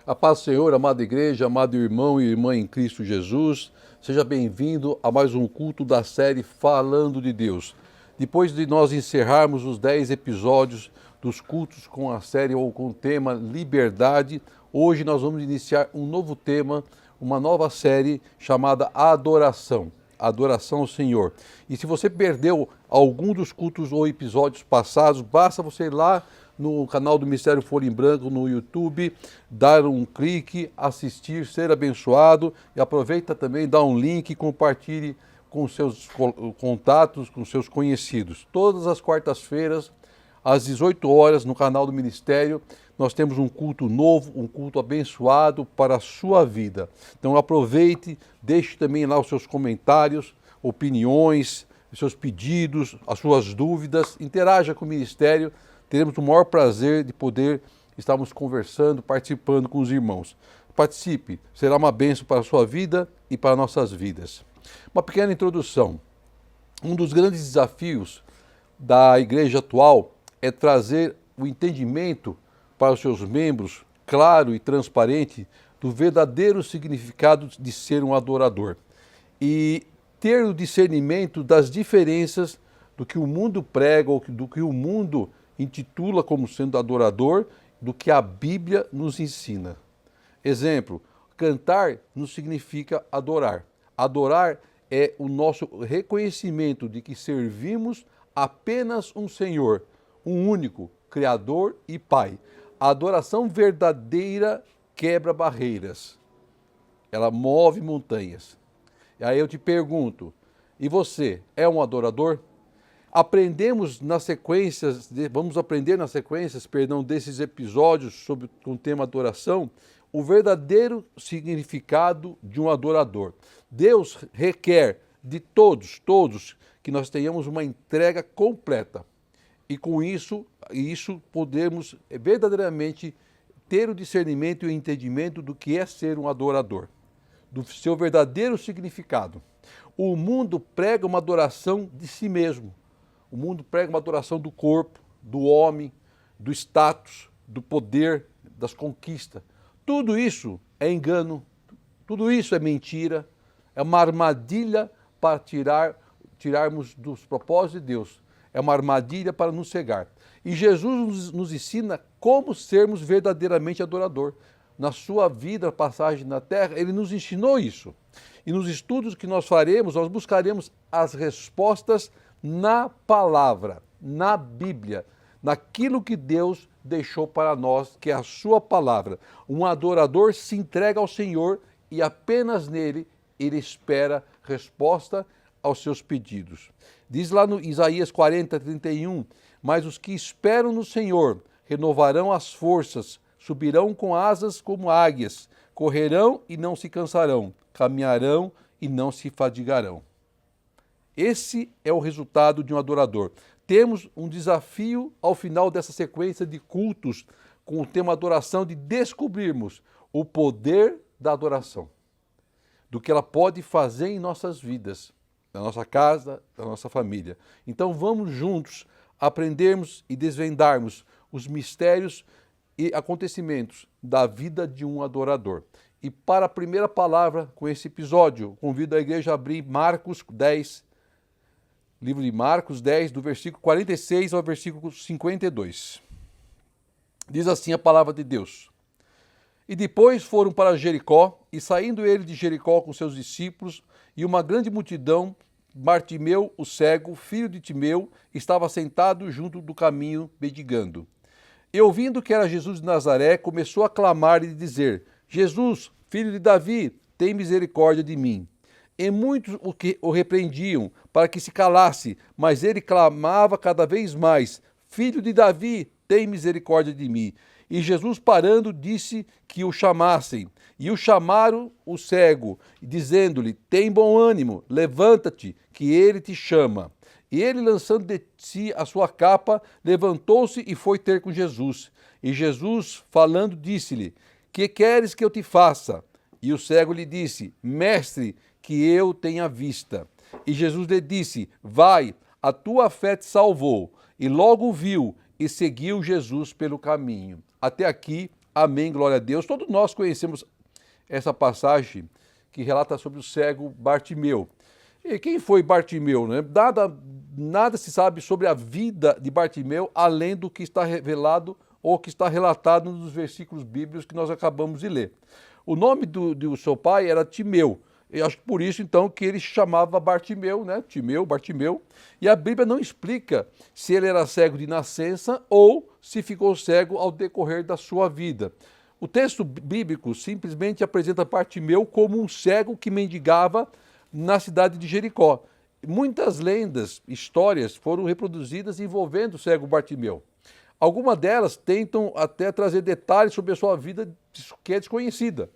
A paz do Senhor, amada igreja, amado irmão e irmã em Cristo Jesus, seja bem-vindo a mais um culto da série Falando de Deus. Depois de nós encerrarmos os 10 episódios dos cultos com a série ou com o tema Liberdade, hoje nós vamos iniciar um novo tema, uma nova série chamada Adoração. Adoração ao Senhor. E se você perdeu algum dos cultos ou episódios passados, basta você ir lá no canal do Mistério Folha em Branco no YouTube, dar um clique, assistir, ser abençoado e aproveita também, dá um link, compartilhe com seus contatos, com seus conhecidos. Todas as quartas-feiras, às 18 horas, no canal do Ministério, nós temos um culto novo, um culto abençoado para a sua vida. Então aproveite, deixe também lá os seus comentários, opiniões, os seus pedidos, as suas dúvidas, interaja com o Ministério. Teremos o maior prazer de poder estarmos conversando, participando com os irmãos. Participe, será uma bênção para a sua vida e para nossas vidas. Uma pequena introdução. Um dos grandes desafios da igreja atual é trazer o entendimento para os seus membros, claro e transparente, do verdadeiro significado de ser um adorador. E ter o discernimento das diferenças do que o mundo prega ou do que o mundo intitula como sendo adorador, do que a Bíblia nos ensina. Exemplo, cantar não significa adorar. Adorar é o nosso reconhecimento de que servimos apenas um Senhor, um único, Criador e Pai. A adoração verdadeira quebra barreiras. Ela move montanhas. E aí eu te pergunto, e você é um adorador? Vamos aprender nas sequências, desses episódios com o tema adoração, o verdadeiro significado de um adorador. Deus requer de todos, que nós tenhamos uma entrega completa. E com isso podemos verdadeiramente ter o discernimento e o entendimento do que é ser um adorador, do seu verdadeiro significado. O mundo prega uma adoração de si mesmo. O mundo prega uma adoração do corpo, do homem, do status, do poder, das conquistas. Tudo isso é engano, tudo isso é mentira, é uma armadilha para tirarmos dos propósitos de Deus. É uma armadilha para nos cegar. E Jesus nos ensina como sermos verdadeiramente adorador. Na sua vida, passagem na terra, ele nos ensinou isso. E nos estudos que nós faremos, nós buscaremos as respostas na palavra, na Bíblia, naquilo que Deus deixou para nós, que é a sua palavra. Um adorador se entrega ao Senhor e apenas nele ele espera resposta aos seus pedidos. Diz lá no Isaías 40:31, mas os que esperam no Senhor renovarão as forças, subirão com asas como águias, correrão e não se cansarão, caminharão e não se fadigarão. Esse é o resultado de um adorador. Temos um desafio ao final dessa sequência de cultos com o tema adoração, de descobrirmos o poder da adoração, do que ela pode fazer em nossas vidas, na nossa casa, na nossa família. Então vamos juntos aprendermos e desvendarmos os mistérios e acontecimentos da vida de um adorador. E para a primeira palavra com esse episódio, convido a igreja a abrir Marcos 10, livro de Marcos 10, do versículo 46 ao versículo 52. Diz assim a palavra de Deus. E depois foram para Jericó, e saindo ele de Jericó com seus discípulos, e uma grande multidão, Bartimeu, o cego, filho de Timeu, estava sentado junto do caminho, mendigando. E ouvindo que era Jesus de Nazaré, começou a clamar e dizer, Jesus, filho de Davi, tem misericórdia de mim. E muitos o repreendiam para que se calasse, mas ele clamava cada vez mais, Filho de Davi, tem misericórdia de mim. E Jesus, parando, disse que o chamassem. E o chamaram o cego, dizendo-lhe, tem bom ânimo, levanta-te, que ele te chama. E ele, lançando de si a sua capa, levantou-se e foi ter com Jesus. E Jesus, falando, disse-lhe, que queres que eu te faça? E o cego lhe disse, Mestre, que eu tenha vista. E Jesus lhe disse, vai, a tua fé te salvou. E logo viu e seguiu Jesus pelo caminho. Até aqui Amém, glória a Deus. Todos nós conhecemos essa passagem que relata sobre o cego Bartimeu. E quem foi Bartimeu, né? Nada se sabe sobre a vida de Bartimeu, além do que está revelado ou que está relatado nos versículos bíblicos que nós acabamos de ler. O nome do seu pai era Timeu. Eu acho que por isso, então, que ele chamava Bartimeu, né? Timeu, Bartimeu. E a Bíblia não explica se ele era cego de nascença ou se ficou cego ao decorrer da sua vida. O texto bíblico simplesmente apresenta Bartimeu como um cego que mendigava na cidade de Jericó. Muitas lendas, histórias foram reproduzidas envolvendo o cego Bartimeu. Algumas delas tentam até trazer detalhes sobre a sua vida que é desconhecida.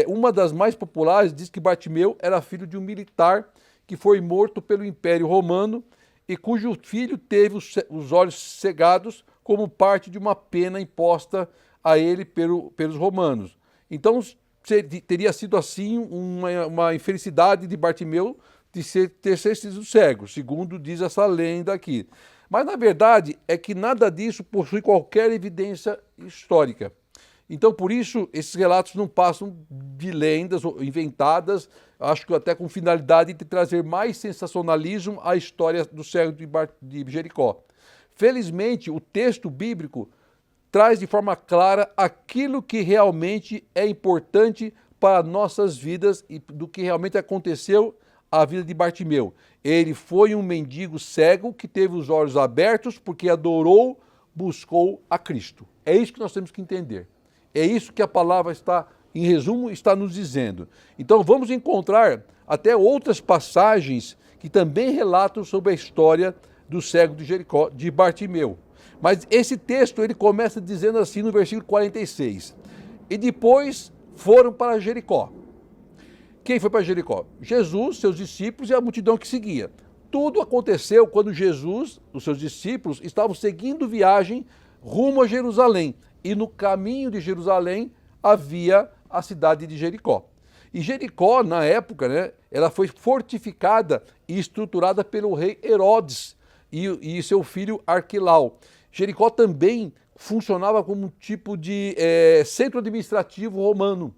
Uma das mais populares diz que Bartimeu era filho de um militar que foi morto pelo Império Romano e cujo filho teve os olhos cegados como parte de uma pena imposta a ele pelos romanos. Então teria sido assim uma infelicidade de Bartimeu de ter sido cego, segundo diz essa lenda aqui. Mas na verdade é que nada disso possui qualquer evidência histórica. Então, por isso, esses relatos não passam de lendas inventadas, acho que até com finalidade de trazer mais sensacionalismo à história do cego de Jericó. Felizmente, o texto bíblico traz de forma clara aquilo que realmente é importante para nossas vidas e do que realmente aconteceu à vida de Bartimeu. Ele foi um mendigo cego que teve os olhos abertos porque adorou, buscou a Cristo. É isso que nós temos que entender. É isso que a palavra está, em resumo, está nos dizendo. Então vamos encontrar até outras passagens que também relatam sobre a história do cego de Jericó, de Bartimeu. Mas esse texto ele começa dizendo assim no versículo 46. E depois foram para Jericó. Quem foi para Jericó? Jesus, seus discípulos e a multidão que seguia. Tudo aconteceu quando Jesus, os seus discípulos, estavam seguindo viagem rumo a Jerusalém. E no caminho de Jerusalém havia a cidade de Jericó. E Jericó, na época, né, ela foi fortificada e estruturada pelo rei Herodes e seu filho Arquelau. Jericó também funcionava como um tipo de centro administrativo romano.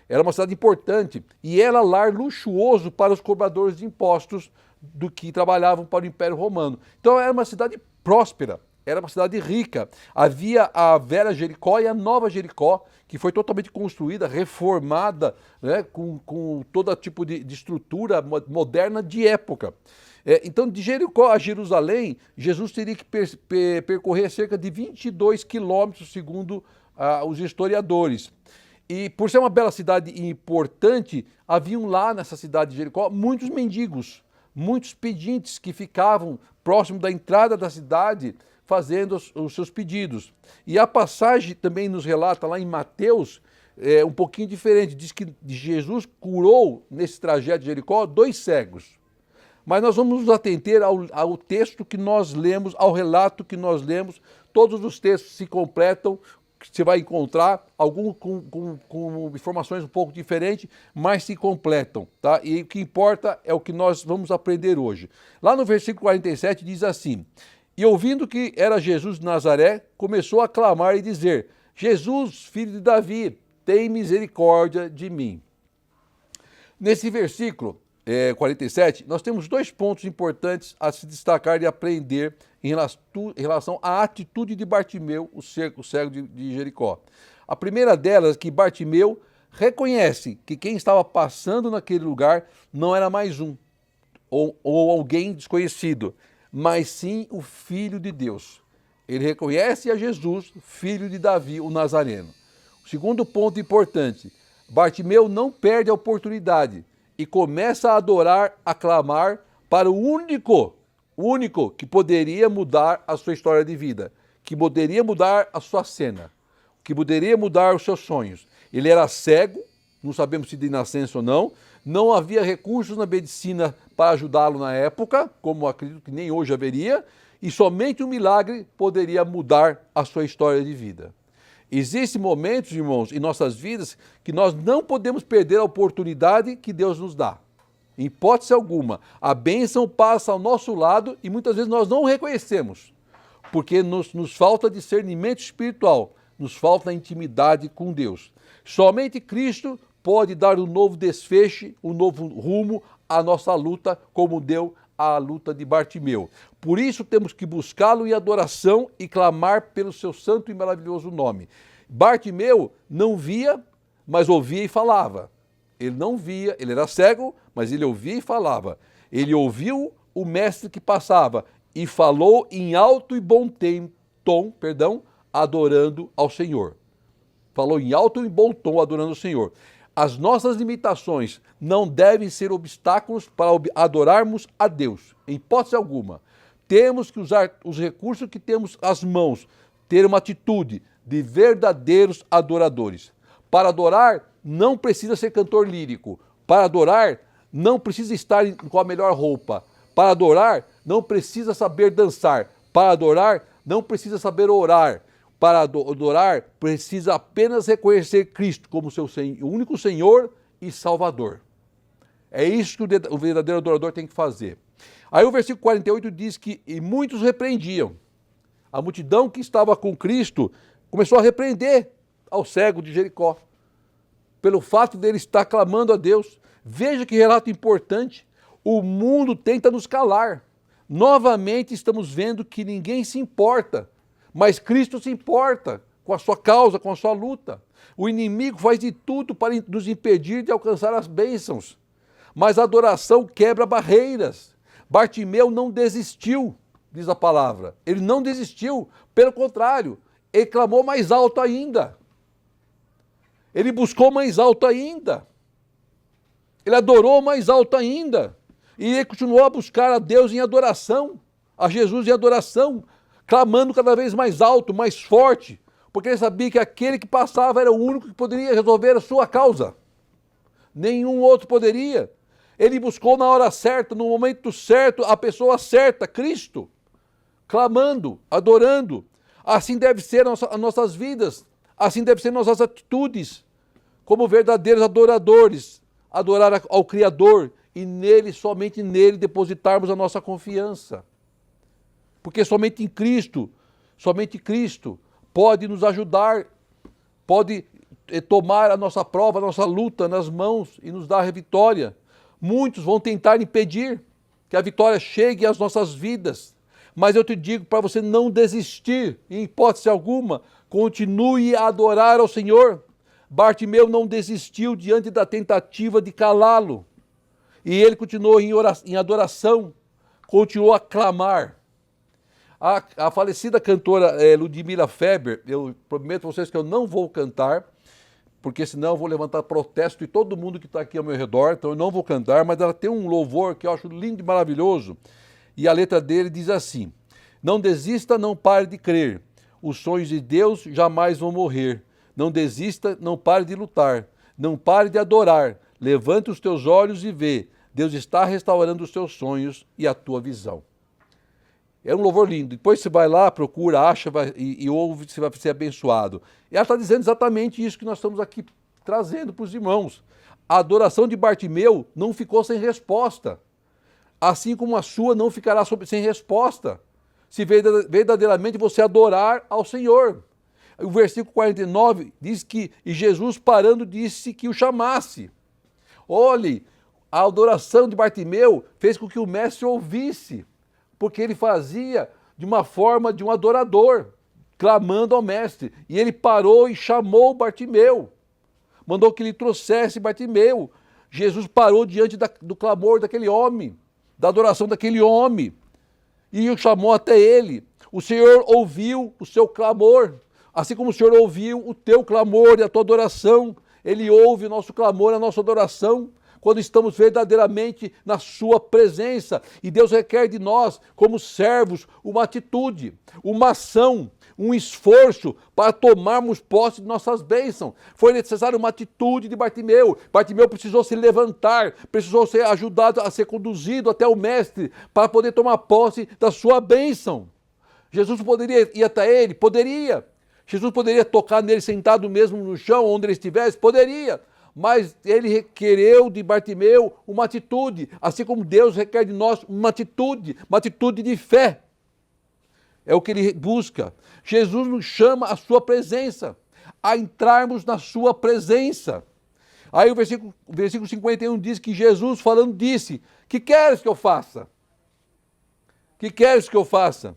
Era uma cidade importante e era lar luxuoso para os cobradores de impostos do que trabalhavam para o Império Romano. Então era uma cidade próspera. Era uma cidade rica. Havia a velha Jericó e a nova Jericó, que foi totalmente construída, reformada, né, com todo tipo de estrutura moderna de época. Então, de Jericó a Jerusalém, Jesus teria que percorrer cerca de 22 quilômetros, segundo os historiadores. E por ser uma bela cidade importante, haviam lá nessa cidade de Jericó muitos mendigos, muitos pedintes que ficavam próximo da entrada da cidade, fazendo os seus pedidos. E a passagem também nos relata lá em Mateus, um pouquinho diferente, diz que Jesus curou nesse trajeto de Jericó 2 cegos. Mas nós vamos nos atentar ao texto que nós lemos, ao relato que nós lemos. Todos os textos se completam, você vai encontrar, alguns com informações um pouco diferentes, mas se completam, tá? E o que importa é o que nós vamos aprender hoje. Lá no versículo 47 diz assim: E ouvindo que era Jesus de Nazaré, começou a clamar e dizer: Jesus, filho de Davi, tem misericórdia de mim. Nesse versículo 47, nós temos 2 pontos importantes a se destacar e aprender em relação à atitude de Bartimeu, o cego de Jericó. A primeira delas é que Bartimeu reconhece que quem estava passando naquele lugar não era mais ou alguém desconhecido, mas sim o Filho de Deus. Ele reconhece a Jesus, filho de Davi, o Nazareno. O segundo ponto importante, Bartimeu não perde a oportunidade e começa a adorar, a clamar para o único que poderia mudar a sua história de vida, que poderia mudar a sua cena, que poderia mudar os seus sonhos. Ele era cego, não sabemos se de nascença ou não havia recursos na medicina para ajudá-lo na época, como acredito que nem hoje haveria, e somente um milagre poderia mudar a sua história de vida. Existem momentos, irmãos, em nossas vidas que nós não podemos perder a oportunidade que Deus nos dá. Em hipótese alguma, a bênção passa ao nosso lado e muitas vezes nós não o reconhecemos, porque nos falta discernimento espiritual, nos falta a intimidade com Deus. Somente Cristo pode dar um novo desfecho, um novo rumo à nossa luta, como deu a luta de Bartimeu. Por isso temos que buscá-lo em adoração e clamar pelo seu santo e maravilhoso nome. Bartimeu não via, mas ouvia e falava. Ele não via, ele era cego, mas ele ouvia e falava. Ele ouviu o mestre que passava e falou em alto e bom tom, adorando ao Senhor. Falou em alto e bom tom, adorando ao Senhor. As nossas limitações não devem ser obstáculos para adorarmos a Deus, em hipótese alguma. Temos que usar os recursos que temos às mãos, ter uma atitude de verdadeiros adoradores. Para adorar, não precisa ser cantor lírico. Para adorar, não precisa estar com a melhor roupa. Para adorar, não precisa saber dançar. Para adorar, não precisa saber orar. Para adorar, precisa apenas reconhecer Cristo como seu único Senhor e Salvador. É isso que o verdadeiro adorador tem que fazer. Aí o versículo 48 diz que e muitos repreendiam. A multidão que estava com Cristo começou a repreender ao cego de Jericó, pelo fato dele estar clamando a Deus. Veja que relato importante. O mundo tenta nos calar. Novamente estamos vendo que ninguém se importa. Mas Cristo se importa com a sua causa, com a sua luta. O inimigo faz de tudo para nos impedir de alcançar as bênçãos. Mas a adoração quebra barreiras. Bartimeu não desistiu, diz a palavra. Ele não desistiu, pelo contrário, ele clamou mais alto ainda. Ele buscou mais alto ainda. Ele adorou mais alto ainda. E ele continuou a buscar a Deus em adoração, a Jesus em adoração, clamando cada vez mais alto, mais forte, porque ele sabia que aquele que passava era o único que poderia resolver a sua causa. Nenhum outro poderia. Ele buscou na hora certa, no momento certo, a pessoa certa, Cristo, clamando, adorando. Assim deve ser as nossas vidas, assim devem ser nossas atitudes, como verdadeiros adoradores, adorar ao Criador e nele, somente nele, depositarmos a nossa confiança. Porque somente Cristo pode nos ajudar, pode tomar a nossa prova, a nossa luta nas mãos e nos dar a vitória. Muitos vão tentar impedir que a vitória chegue às nossas vidas, mas eu te digo para você não desistir, em hipótese alguma, continue a adorar ao Senhor. Bartimeu não desistiu diante da tentativa de calá-lo, e ele continuou em adoração, continuou a clamar. A falecida cantora Ludmila Feber, eu prometo a vocês que eu não vou cantar, porque senão eu vou levantar protesto de todo mundo que está aqui ao meu redor, então eu não vou cantar, mas ela tem um louvor que eu acho lindo e maravilhoso, e a letra dele diz assim: não desista, não pare de crer, os sonhos de Deus jamais vão morrer, não desista, não pare de lutar, não pare de adorar, levante os teus olhos e vê, Deus está restaurando os teus sonhos e a tua visão. É um louvor lindo. Depois você vai lá, procura, acha e ouve, você vai ser abençoado. E ela está dizendo exatamente isso que nós estamos aqui trazendo para os irmãos. A adoração de Bartimeu não ficou sem resposta. Assim como a sua não ficará sem resposta. Se verdadeiramente você adorar ao Senhor. O versículo 49 diz que e Jesus parando disse que o chamasse. Olhe, a adoração de Bartimeu fez com que o mestre ouvisse, porque ele fazia de uma forma de um adorador, clamando ao mestre. E ele parou e chamou Bartimeu, mandou que ele trouxesse Bartimeu. Jesus parou diante do clamor daquele homem, da adoração daquele homem, e o chamou até ele. O Senhor ouviu o seu clamor, assim como o Senhor ouviu o teu clamor e a tua adoração. Ele ouve o nosso clamor, a nossa adoração, quando estamos verdadeiramente na sua presença. E Deus requer de nós, como servos, uma atitude, uma ação, um esforço para tomarmos posse de nossas bênçãos. Foi necessário uma atitude de Bartimeu. Bartimeu precisou se levantar, precisou ser ajudado a ser conduzido até o mestre para poder tomar posse da sua bênção. Jesus poderia ir até ele? Poderia. Jesus poderia tocar nele sentado mesmo no chão, onde ele estivesse? Poderia. Mas ele requereu de Bartimeu uma atitude, assim como Deus requer de nós uma atitude de fé. É o que ele busca. Jesus nos chama à sua presença, a entrarmos na sua presença. Aí o versículo 51 diz que Jesus falando disse, que queres que eu faça? Que queres que eu faça?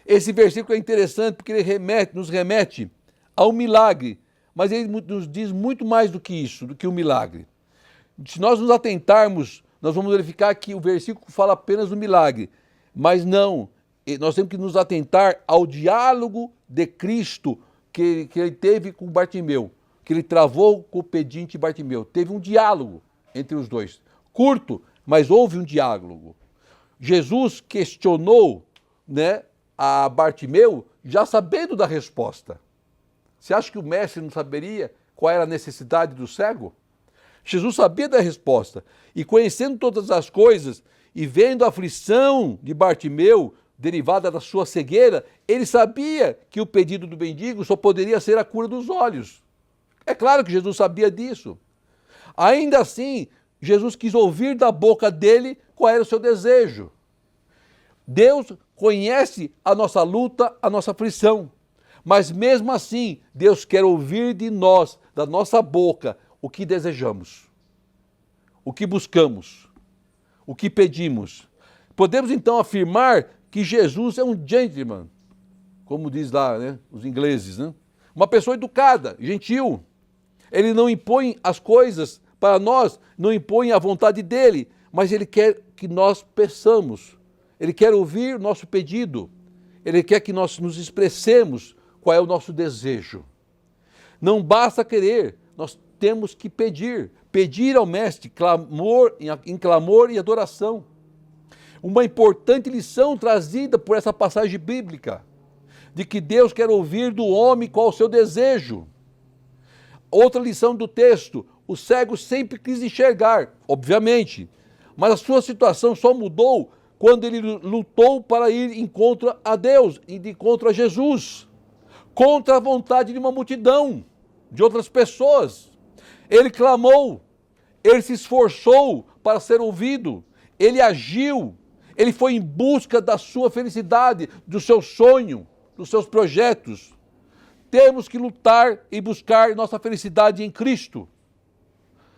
Esse versículo é interessante porque ele nos remete ao milagre, mas ele nos diz muito mais do que isso, do que o milagre. Se nós nos atentarmos, nós vamos verificar que o versículo fala apenas do milagre, mas não, nós temos que nos atentar ao diálogo de Cristo que ele teve com Bartimeu, que ele travou com o pedinte Bartimeu. Teve um diálogo entre os dois, curto, mas houve um diálogo. Jesus questionou, né, a Bartimeu já sabendo da resposta. Você acha que o mestre não saberia qual era a necessidade do cego? Jesus sabia da resposta e conhecendo todas as coisas e vendo a aflição de Bartimeu derivada da sua cegueira, ele sabia que o pedido do mendigo só poderia ser a cura dos olhos. É claro que Jesus sabia disso. Ainda assim, Jesus quis ouvir da boca dele qual era o seu desejo. Deus conhece a nossa luta, a nossa aflição, mas mesmo assim, Deus quer ouvir de nós, da nossa boca, o que desejamos, o que buscamos, o que pedimos. Podemos então afirmar que Jesus é um gentleman, como diz lá, né, os ingleses, né? Uma pessoa educada, gentil. Ele não impõe as coisas para nós, não impõe a vontade dele, mas ele quer que nós peçamos. Ele quer ouvir o nosso pedido. Ele quer que nós nos expressemos qual é o nosso desejo. Não basta querer, nós temos que pedir. Pedir ao Mestre em clamor e adoração. Uma importante lição trazida por essa passagem bíblica, de que Deus quer ouvir do homem qual é o seu desejo. Outra lição do texto, o cego sempre quis enxergar, obviamente, mas a sua situação só mudou quando ele lutou para ir de encontro a Deus e de encontro a Jesus, contra a vontade de uma multidão, de outras pessoas. Ele clamou, ele se esforçou para ser ouvido, ele agiu, ele foi em busca da sua felicidade, do seu sonho, dos seus projetos. Temos que lutar e buscar nossa felicidade em Cristo.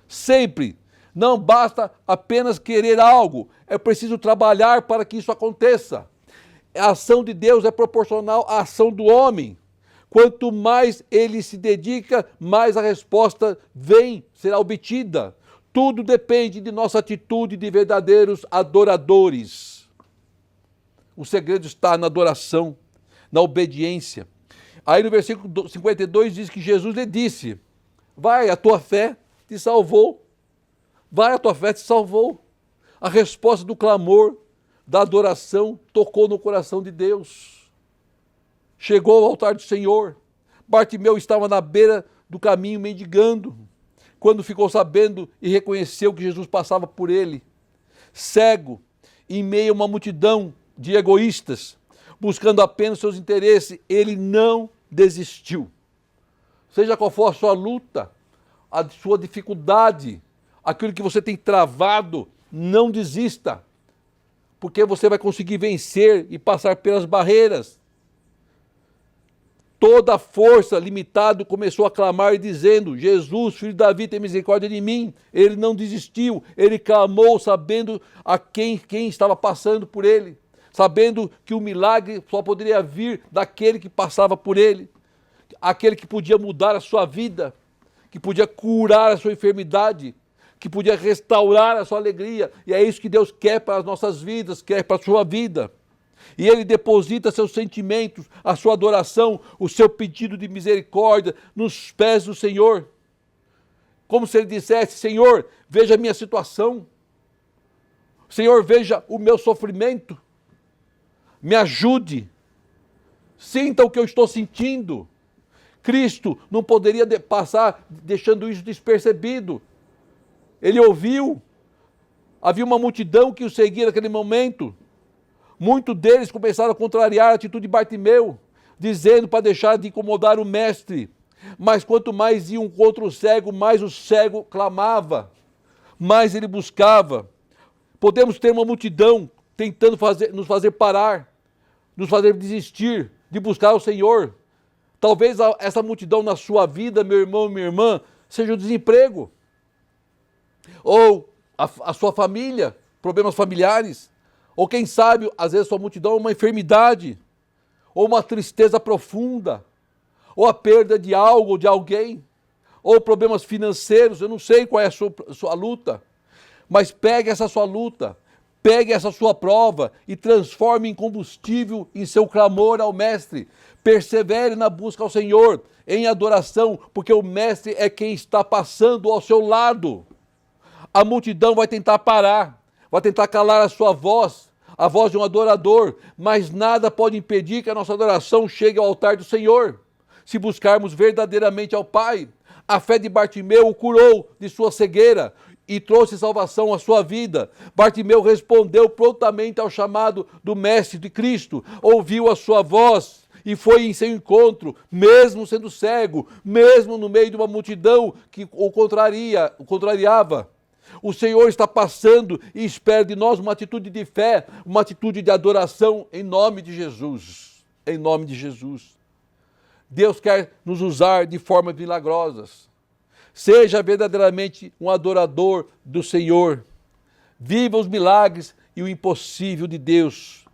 Sempre. Não basta apenas querer algo, é preciso trabalhar para que isso aconteça. A ação de Deus é proporcional à ação do homem. Quanto mais ele se dedica, mais a resposta será obtida. Tudo depende de nossa atitude de verdadeiros adoradores. O segredo está na adoração, na obediência. Aí no versículo 52 diz que Jesus lhe disse, vai, a tua fé te salvou. Vai, a tua fé te salvou. A resposta do clamor, da adoração, tocou no coração de Deus. Chegou ao altar do Senhor. Bartimeu estava na beira do caminho mendigando, quando ficou sabendo e reconheceu que Jesus passava por ele. Cego, em meio a uma multidão de egoístas, buscando apenas seus interesses, ele não desistiu. Seja qual for a sua luta, a sua dificuldade, aquilo que você tem travado, não desista, porque você vai conseguir vencer e passar pelas barreiras. Toda a força limitada começou a clamar e dizendo, Jesus, filho de Davi, tem misericórdia de mim. Ele não desistiu, ele clamou sabendo a quem estava passando por ele, sabendo que o milagre só poderia vir daquele que passava por ele, aquele que podia mudar a sua vida, que podia curar a sua enfermidade, que podia restaurar a sua alegria. E é isso que Deus quer para as nossas vidas, quer para a sua vida. E ele deposita seus sentimentos, a sua adoração, o seu pedido de misericórdia nos pés do Senhor. Como se ele dissesse, Senhor, veja a minha situação. Senhor, veja o meu sofrimento. Me ajude. Sinta o que eu estou sentindo. Cristo não poderia passar deixando isso despercebido. Ele ouviu. Havia uma multidão que o seguia naquele momento. Muitos deles começaram a contrariar a atitude de Bartimeu, dizendo para deixar de incomodar o mestre. Mas quanto mais iam contra o cego, mais o cego clamava, mais ele buscava. Podemos ter uma multidão tentando nos fazer parar, nos fazer desistir de buscar o Senhor. Talvez essa multidão na sua vida, meu irmão e minha irmã, seja o desemprego. Ou a sua família, problemas familiares. Ou quem sabe, às vezes, a sua multidão é uma enfermidade. Ou uma tristeza profunda. Ou a perda de algo ou de alguém. Ou problemas financeiros, eu não sei qual é a sua luta. Mas pegue essa sua luta. Pegue essa sua prova e transforme em combustível em seu clamor ao Mestre. Persevere na busca ao Senhor, em adoração, porque o Mestre é quem está passando ao seu lado. A multidão vai tentar parar, vai tentar calar a sua voz, a voz de um adorador, mas nada pode impedir que a nossa adoração chegue ao altar do Senhor. Se buscarmos verdadeiramente ao Pai, a fé de Bartimeu o curou de sua cegueira e trouxe salvação à sua vida. Bartimeu respondeu prontamente ao chamado do Mestre de Cristo, ouviu a sua voz e foi em seu encontro, mesmo sendo cego, mesmo no meio de uma multidão que o contrariava. O Senhor está passando e espera de nós uma atitude de fé, uma atitude de adoração em nome de Jesus. Em nome de Jesus. Deus quer nos usar de formas milagrosas. Seja verdadeiramente um adorador do Senhor. Viva os milagres e o impossível de Deus.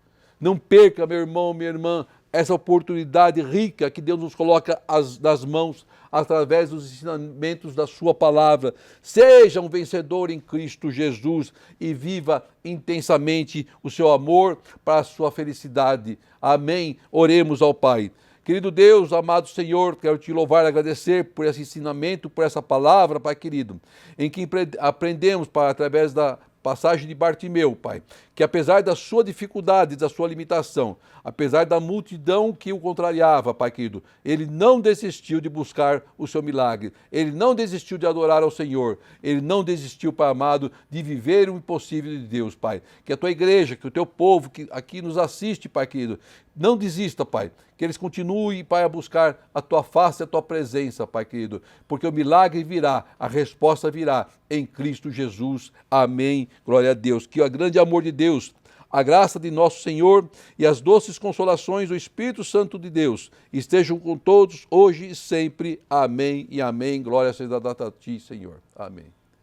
Não perca, meu irmão, minha irmã, essa oportunidade rica que Deus nos coloca nas mãos através dos ensinamentos da sua palavra. Seja um vencedor em Cristo Jesus e viva intensamente o seu amor para a sua felicidade. Amém. Oremos ao Pai. Querido Deus, amado Senhor, quero te louvar e agradecer por esse ensinamento, por essa palavra, Pai querido, em que aprendemos, Pai, através da passagem de Bartimeu, Pai, que apesar da sua dificuldade, da sua limitação, apesar da multidão que o contrariava, Pai querido, ele não desistiu de buscar o seu milagre, ele não desistiu de adorar ao Senhor, ele não desistiu, Pai amado, de viver o impossível de Deus, Pai. Que a tua igreja, que o teu povo que aqui nos assiste, Pai querido, não desista, Pai, que eles continuem, Pai, a buscar a tua face, a tua presença, Pai querido, porque o milagre virá, a resposta virá em Cristo Jesus. Amém. Glória a Deus. Que o grande amor de Deus, a graça de nosso Senhor e as doces consolações do Espírito Santo de Deus estejam com todos hoje e sempre. Amém e amém. Glória seja dada a ti, Senhor. Amém.